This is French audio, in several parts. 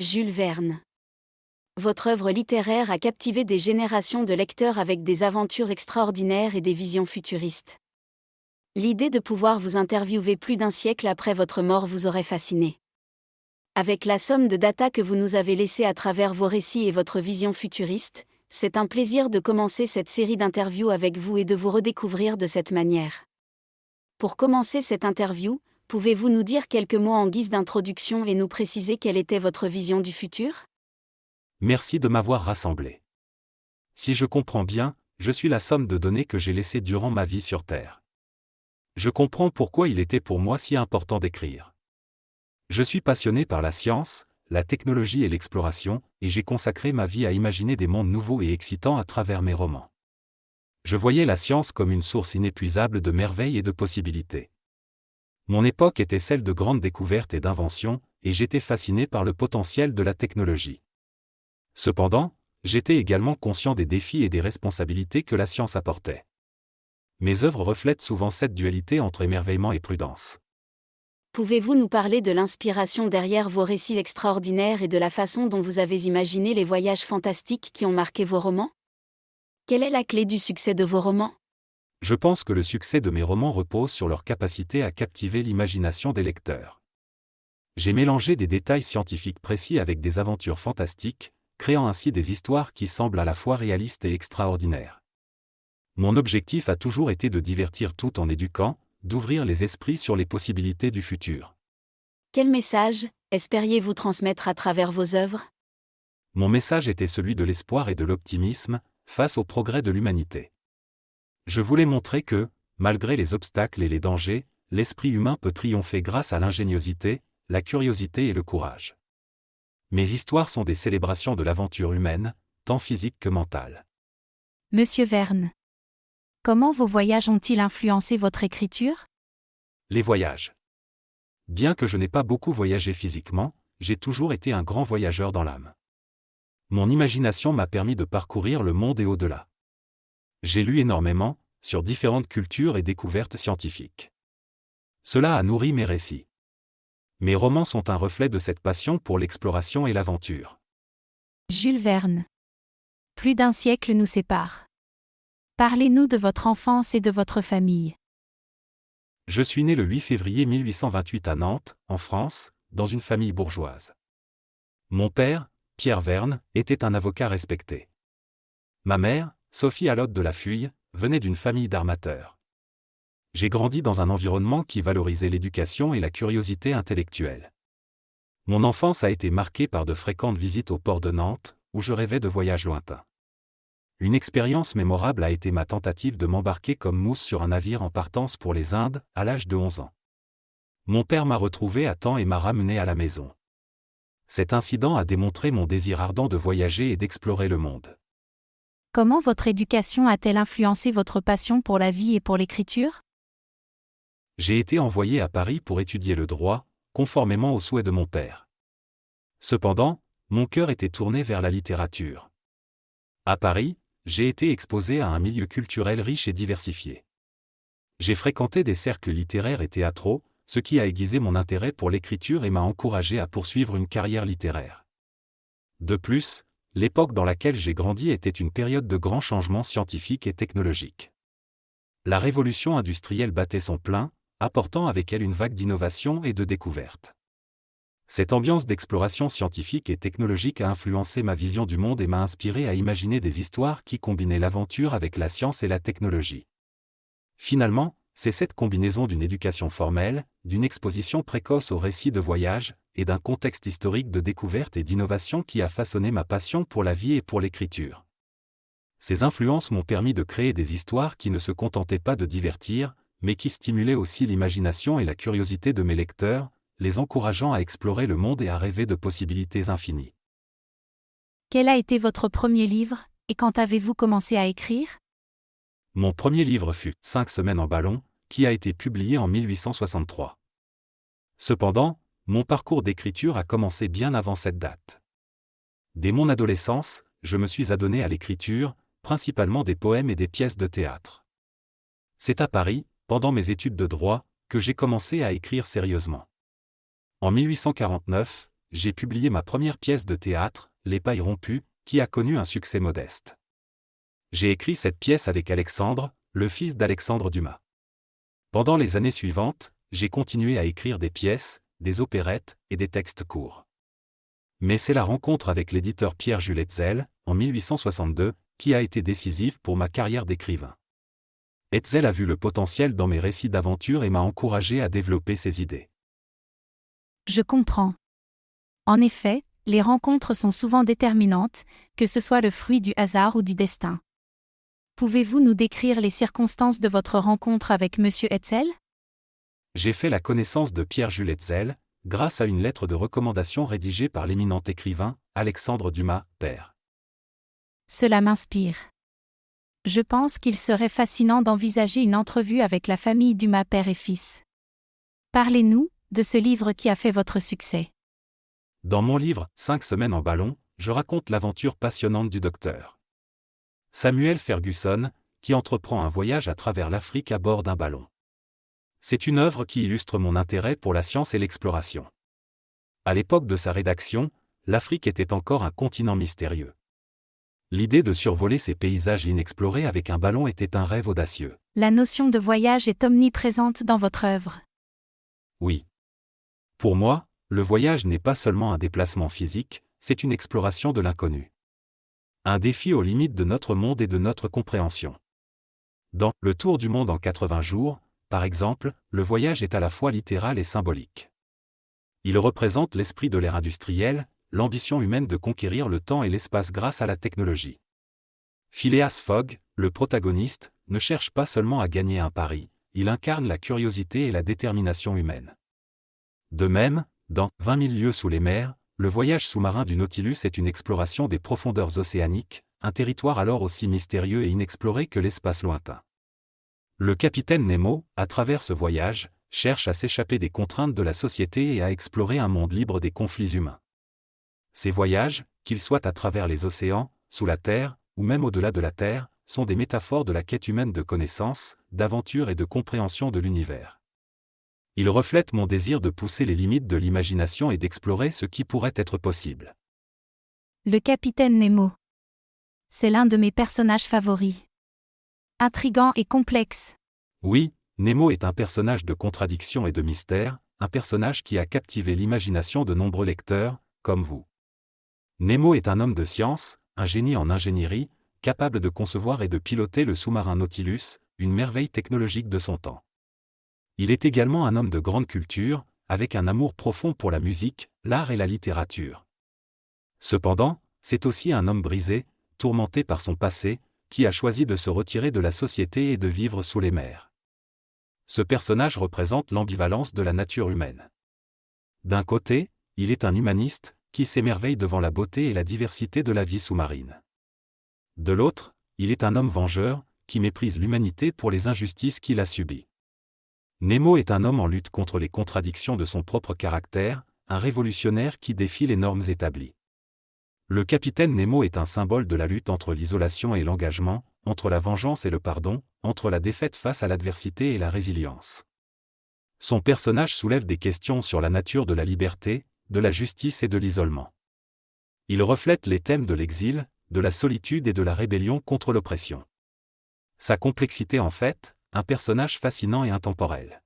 Jules Verne. Votre œuvre littéraire a captivé des générations de lecteurs avec des aventures extraordinaires et des visions futuristes. L'idée de pouvoir vous interviewer plus d'un siècle après votre mort vous aurait fasciné. Avec la somme de data que vous nous avez laissée à travers vos récits et votre vision futuriste, c'est un plaisir de commencer cette série d'interviews avec vous et de vous redécouvrir de cette manière. Pour commencer cette interview, pouvez-vous nous dire quelques mots en guise d'introduction et nous préciser quelle était votre vision du futur ? Merci de m'avoir rassemblé. Si je comprends bien, je suis la somme de données que j'ai laissées durant ma vie sur Terre. Je comprends pourquoi il était pour moi si important d'écrire. Je suis passionné par la science, la technologie et l'exploration, et j'ai consacré ma vie à imaginer des mondes nouveaux et excitants à travers mes romans. Je voyais la science comme une source inépuisable de merveilles et de possibilités. Mon époque était celle de grandes découvertes et d'inventions, et j'étais fasciné par le potentiel de la technologie. Cependant, j'étais également conscient des défis et des responsabilités que la science apportait. Mes œuvres reflètent souvent cette dualité entre émerveillement et prudence. Pouvez-vous nous parler de l'inspiration derrière vos récits extraordinaires et de la façon dont vous avez imaginé les voyages fantastiques qui ont marqué vos romans ? Quelle est la clé du succès de vos romans ? Je pense que le succès de mes romans repose sur leur capacité à captiver l'imagination des lecteurs. J'ai mélangé des détails scientifiques précis avec des aventures fantastiques, créant ainsi des histoires qui semblent à la fois réalistes et extraordinaires. Mon objectif a toujours été de divertir tout en éduquant, d'ouvrir les esprits sur les possibilités du futur. Quel message espériez-vous transmettre à travers vos œuvres ? Mon message était celui de l'espoir et de l'optimisme, face au progrès de l'humanité. Je voulais montrer que, malgré les obstacles et les dangers, l'esprit humain peut triompher grâce à l'ingéniosité, la curiosité et le courage. Mes histoires sont des célébrations de l'aventure humaine, tant physique que mentale. Monsieur Verne. Comment vos voyages ont-ils influencé votre écriture ? Les voyages. Bien que je n'ai pas beaucoup voyagé physiquement, j'ai toujours été un grand voyageur dans l'âme. Mon imagination m'a permis de parcourir le monde et au-delà. J'ai lu énormément, sur différentes cultures et découvertes scientifiques. Cela a nourri mes récits. Mes romans sont un reflet de cette passion pour l'exploration et l'aventure. Jules Verne. Plus d'un siècle nous sépare. Parlez-nous de votre enfance et de votre famille. Je suis né le 8 février 1828 à Nantes, en France, dans une famille bourgeoise. Mon père, Pierre Verne, était un avocat respecté. Ma mère, Sophie Alotte de la Fuye, venait d'une famille d'armateurs. J'ai grandi dans un environnement qui valorisait l'éducation et la curiosité intellectuelle. Mon enfance a été marquée par de fréquentes visites au port de Nantes, où je rêvais de voyages lointains. Une expérience mémorable a été ma tentative de m'embarquer comme mousse sur un navire en partance pour les Indes, à l'âge de 11 ans. Mon père m'a retrouvé à temps et m'a ramené à la maison. Cet incident a démontré mon désir ardent de voyager et d'explorer le monde. Comment votre éducation a-t-elle influencé votre passion pour la vie et pour l'écriture ? J'ai été envoyé à Paris pour étudier le droit, conformément aux souhaits de mon père. Cependant, mon cœur était tourné vers la littérature. À Paris, j'ai été exposé à un milieu culturel riche et diversifié. J'ai fréquenté des cercles littéraires et théâtraux, ce qui a aiguisé mon intérêt pour l'écriture et m'a encouragé à poursuivre une carrière littéraire. De plus, l'époque dans laquelle j'ai grandi était une période de grands changements scientifiques et technologiques. La révolution industrielle battait son plein, apportant avec elle une vague d'innovation et de découvertes. Cette ambiance d'exploration scientifique et technologique a influencé ma vision du monde et m'a inspiré à imaginer des histoires qui combinaient l'aventure avec la science et la technologie. Finalement, c'est cette combinaison d'une éducation formelle, d'une exposition précoce aux récits de voyage, et d'un contexte historique de découverte et d'innovation qui a façonné ma passion pour la vie et pour l'écriture. Ces influences m'ont permis de créer des histoires qui ne se contentaient pas de divertir, mais qui stimulaient aussi l'imagination et la curiosité de mes lecteurs, les encourageant à explorer le monde et à rêver de possibilités infinies. Quel a été votre premier livre, et quand avez-vous commencé à écrire ? Mon premier livre fut « 5 semaines en ballon », qui a été publié en 1863. Cependant, mon parcours d'écriture a commencé bien avant cette date. Dès mon adolescence, je me suis adonné à l'écriture, principalement des poèmes et des pièces de théâtre. C'est à Paris, pendant mes études de droit, que j'ai commencé à écrire sérieusement. En 1849, j'ai publié ma première pièce de théâtre, Les Pailles rompues, qui a connu un succès modeste. J'ai écrit cette pièce avec Alexandre, le fils d'Alexandre Dumas. Pendant les années suivantes, j'ai continué à écrire des pièces, des opérettes et des textes courts. Mais c'est la rencontre avec l'éditeur Pierre-Jules Hetzel, en 1862, qui a été décisive pour ma carrière d'écrivain. Hetzel a vu le potentiel dans mes récits d'aventure et m'a encouragé à développer ses idées. Je comprends. En effet, les rencontres sont souvent déterminantes, que ce soit le fruit du hasard ou du destin. Pouvez-vous nous décrire les circonstances de votre rencontre avec M. Hetzel ? J'ai fait la connaissance de Pierre-Jules Hetzel, grâce à une lettre de recommandation rédigée par l'éminent écrivain, Alexandre Dumas, père. Cela m'inspire. Je pense qu'il serait fascinant d'envisager une entrevue avec la famille Dumas père et fils. Parlez-nous de ce livre qui a fait votre succès. Dans mon livre « 5 semaines en ballon », je raconte l'aventure passionnante du docteur Samuel Ferguson, qui entreprend un voyage à travers l'Afrique à bord d'un ballon. C'est une œuvre qui illustre mon intérêt pour la science et l'exploration. À l'époque de sa rédaction, l'Afrique était encore un continent mystérieux. L'idée de survoler ces paysages inexplorés avec un ballon était un rêve audacieux. La notion de voyage est omniprésente dans votre œuvre. Oui. Pour moi, le voyage n'est pas seulement un déplacement physique, c'est une exploration de l'inconnu. Un défi aux limites de notre monde et de notre compréhension. Dans « Le Tour du monde en 80 jours », par exemple, le voyage est à la fois littéral et symbolique. Il représente l'esprit de l'ère industrielle, l'ambition humaine de conquérir le temps et l'espace grâce à la technologie. Phileas Fogg, le protagoniste, ne cherche pas seulement à gagner un pari, il incarne la curiosité et la détermination humaine. De même, dans 20 000 lieues sous les mers, le voyage sous-marin du Nautilus est une exploration des profondeurs océaniques, un territoire alors aussi mystérieux et inexploré que l'espace lointain. Le capitaine Nemo, à travers ce voyage, cherche à s'échapper des contraintes de la société et à explorer un monde libre des conflits humains. Ces voyages, qu'ils soient à travers les océans, sous la terre, ou même au-delà de la terre, sont des métaphores de la quête humaine de connaissance, d'aventure et de compréhension de l'univers. Ils reflètent mon désir de pousser les limites de l'imagination et d'explorer ce qui pourrait être possible. Le capitaine Nemo. C'est l'un de mes personnages favoris. Intrigant et complexe. Oui, Nemo est un personnage de contradiction et de mystère, un personnage qui a captivé l'imagination de nombreux lecteurs, comme vous. Nemo est un homme de science, un génie en ingénierie, capable de concevoir et de piloter le sous-marin Nautilus, une merveille technologique de son temps. Il est également un homme de grande culture, avec un amour profond pour la musique, l'art et la littérature. Cependant, c'est aussi un homme brisé, tourmenté par son passé, qui a choisi de se retirer de la société et de vivre sous les mers. Ce personnage représente l'ambivalence de la nature humaine. D'un côté, il est un humaniste, qui s'émerveille devant la beauté et la diversité de la vie sous-marine. De l'autre, il est un homme vengeur, qui méprise l'humanité pour les injustices qu'il a subies. Nemo est un homme en lutte contre les contradictions de son propre caractère, un révolutionnaire qui défie les normes établies. Le capitaine Nemo est un symbole de la lutte entre l'isolation et l'engagement, entre la vengeance et le pardon, entre la défaite face à l'adversité et la résilience. Son personnage soulève des questions sur la nature de la liberté, de la justice et de l'isolement. Il reflète les thèmes de l'exil, de la solitude et de la rébellion contre l'oppression. Sa complexité en fait, un personnage fascinant et intemporel.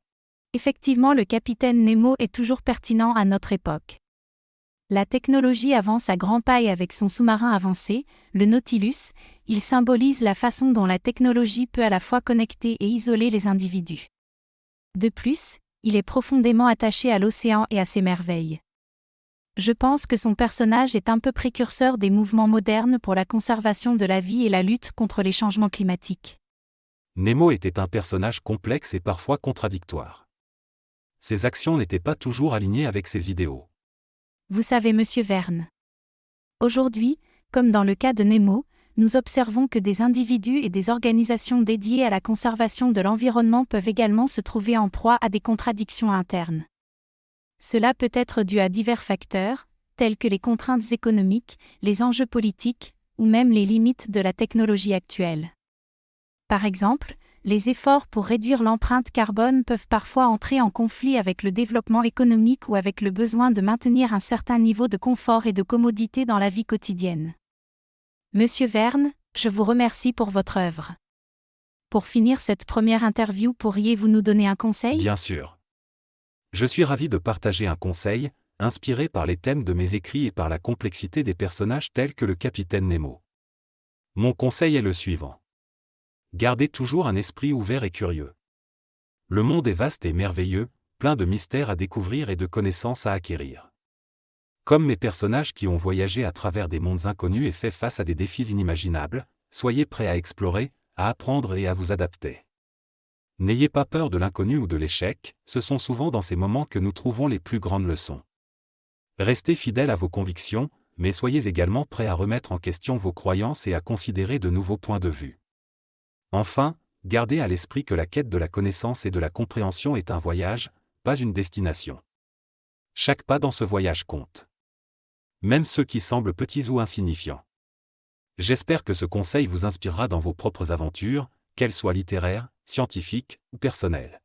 Effectivement, le capitaine Nemo est toujours pertinent à notre époque. La technologie avance à grands pas et avec son sous-marin avancé, le Nautilus, il symbolise la façon dont la technologie peut à la fois connecter et isoler les individus. De plus, il est profondément attaché à l'océan et à ses merveilles. Je pense que son personnage est un peu précurseur des mouvements modernes pour la conservation de la vie et la lutte contre les changements climatiques. Nemo était un personnage complexe et parfois contradictoire. Ses actions n'étaient pas toujours alignées avec ses idéaux. Vous savez, Monsieur Verne. Aujourd'hui, comme dans le cas de Nemo, nous observons que des individus et des organisations dédiées à la conservation de l'environnement peuvent également se trouver en proie à des contradictions internes. Cela peut être dû à divers facteurs, tels que les contraintes économiques, les enjeux politiques, ou même les limites de la technologie actuelle. Par exemple, les efforts pour réduire l'empreinte carbone peuvent parfois entrer en conflit avec le développement économique ou avec le besoin de maintenir un certain niveau de confort et de commodité dans la vie quotidienne. Monsieur Verne, je vous remercie pour votre œuvre. Pour finir cette première interview, pourriez-vous nous donner un conseil ? Bien sûr. Je suis ravi de partager un conseil, inspiré par les thèmes de mes écrits et par la complexité des personnages tels que le capitaine Nemo. Mon conseil est le suivant. Gardez toujours un esprit ouvert et curieux. Le monde est vaste et merveilleux, plein de mystères à découvrir et de connaissances à acquérir. Comme mes personnages qui ont voyagé à travers des mondes inconnus et fait face à des défis inimaginables, soyez prêts à explorer, à apprendre et à vous adapter. N'ayez pas peur de l'inconnu ou de l'échec, ce sont souvent dans ces moments que nous trouvons les plus grandes leçons. Restez fidèles à vos convictions, mais soyez également prêts à remettre en question vos croyances et à considérer de nouveaux points de vue. Enfin, gardez à l'esprit que la quête de la connaissance et de la compréhension est un voyage, pas une destination. Chaque pas dans ce voyage compte. Même ceux qui semblent petits ou insignifiants. J'espère que ce conseil vous inspirera dans vos propres aventures, qu'elles soient littéraires, scientifiques ou personnelles.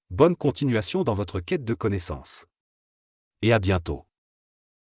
Bonne continuation dans votre quête de connaissances. Et à bientôt.